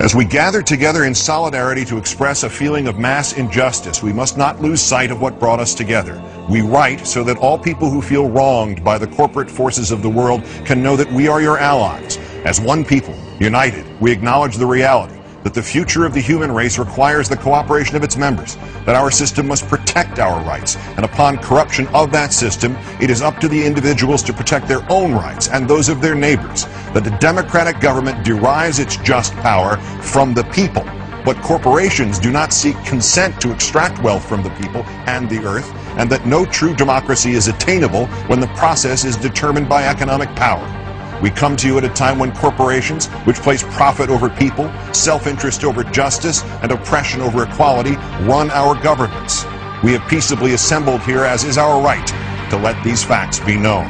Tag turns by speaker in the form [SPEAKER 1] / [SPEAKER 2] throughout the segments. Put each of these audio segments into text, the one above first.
[SPEAKER 1] As we gather together in solidarity to express a feeling of mass injustice, we must not lose sight of what brought us together. We write so that all people who feel wronged by the corporate forces of the world can know that we are your allies. As one people, united, we acknowledge the reality that the future of the human race requires the cooperation of its members, that our system must protect our rights, and upon corruption of that system, it is up to the individuals to protect their own rights and those of their neighbors, that the democratic government derives its just power from the people, but corporations do not seek consent to extract wealth from the people and the earth, and that no true democracy is attainable when the process is determined by economic power. We come to you at a time when corporations, which place profit over people, self-interest over justice, and oppression over equality, run our governments. We have peaceably assembled here, as is our right, to let these facts be known.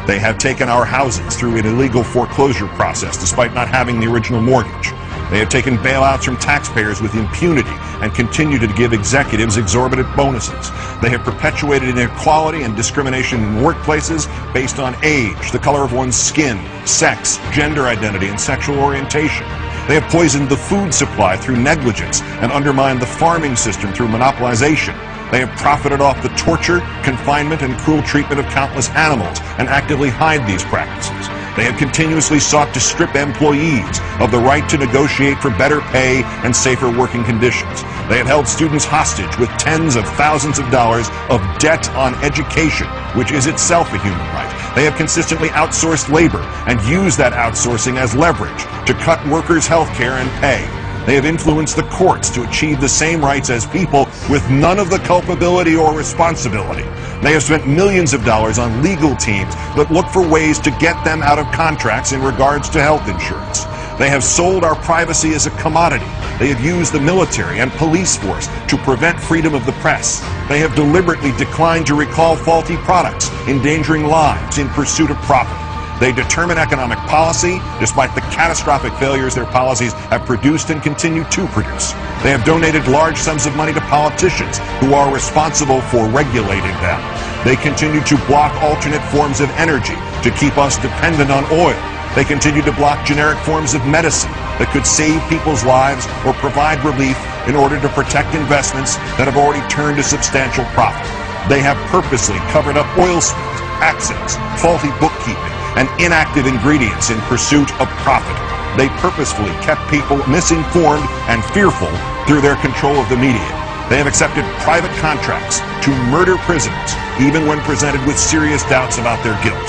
[SPEAKER 1] They have taken our houses through an illegal foreclosure process despite not having the original mortgage. They have taken bailouts from taxpayers with impunity and continue to give executives exorbitant bonuses. They have perpetuated inequality and discrimination in workplaces based on age, the color of one's skin, sex, gender identity, and sexual orientation. They have poisoned the food supply through negligence and undermined the farming system through monopolization. They have profited off the torture, confinement, and cruel treatment of countless animals and actively hide these practices. They have continuously sought to strip employees of the right to negotiate for better pay and safer working conditions. They have held students hostage with tens of thousands of dollars of debt on education, which is itself a human right. They have consistently outsourced labor and used that outsourcing as leverage to cut workers' health care and pay. They have influenced the courts to achieve the same rights as people with none of the culpability or responsibility. They have spent millions of dollars on legal teams that look for ways to get them out of contracts in regards to health insurance. They have sold our privacy as a commodity. They have used the military and police force to prevent freedom of the press. They have deliberately declined to recall faulty products, endangering lives in pursuit of profit. They determine economic policy despite the catastrophic failures their policies have produced and continue to produce. They have donated large sums of money to politicians who are responsible for regulating them. They continue to block alternate forms of energy to keep us dependent on oil. They continue to block generic forms of medicine that could save people's lives or provide relief in order to protect investments that have already turned a substantial profit. They have purposely covered up oil spills, accidents, faulty bookkeeping, and inactive ingredients in pursuit of profit. They purposefully kept people misinformed and fearful through their control of the media. They have accepted private contracts to murder prisoners, even when presented with serious doubts about their guilt.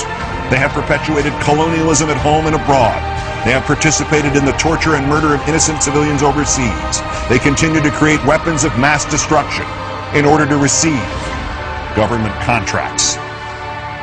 [SPEAKER 1] They have perpetuated colonialism at home and abroad. They have participated in the torture and murder of innocent civilians overseas. They continue to create weapons of mass destruction in order to receive government contracts.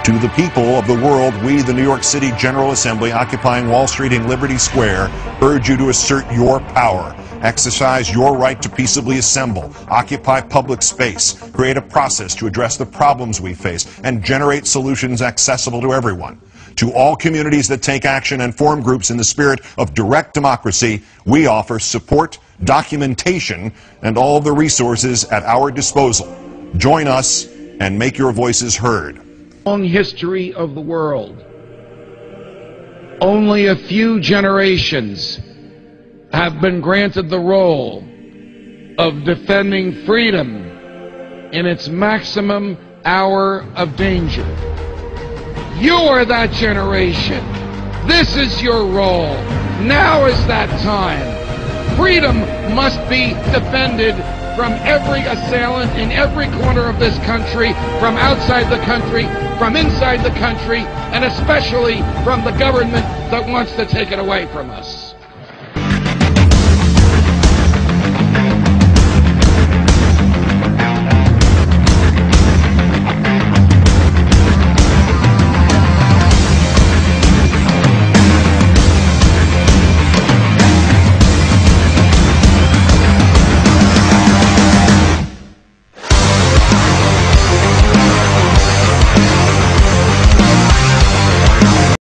[SPEAKER 1] To the people of the world, we, the New York City General Assembly, occupying Wall Street and Liberty Square, urge you to assert your power, exercise your right to peaceably assemble, occupy public space, create a process to address the problems we face, and generate solutions accessible to everyone. To all communities that take action and form groups in the spirit of direct democracy, we offer support, documentation, and all of the resources at our disposal. Join us and make your voices heard.
[SPEAKER 2] Long history of the world, only a few generations have been granted the role of defending freedom in its maximum hour of danger. You are that generation. This is your role. Now is that time. Freedom must be defended from every assailant in every corner of this country, from outside the country, from inside the country, and especially from the government that wants to take it away from us.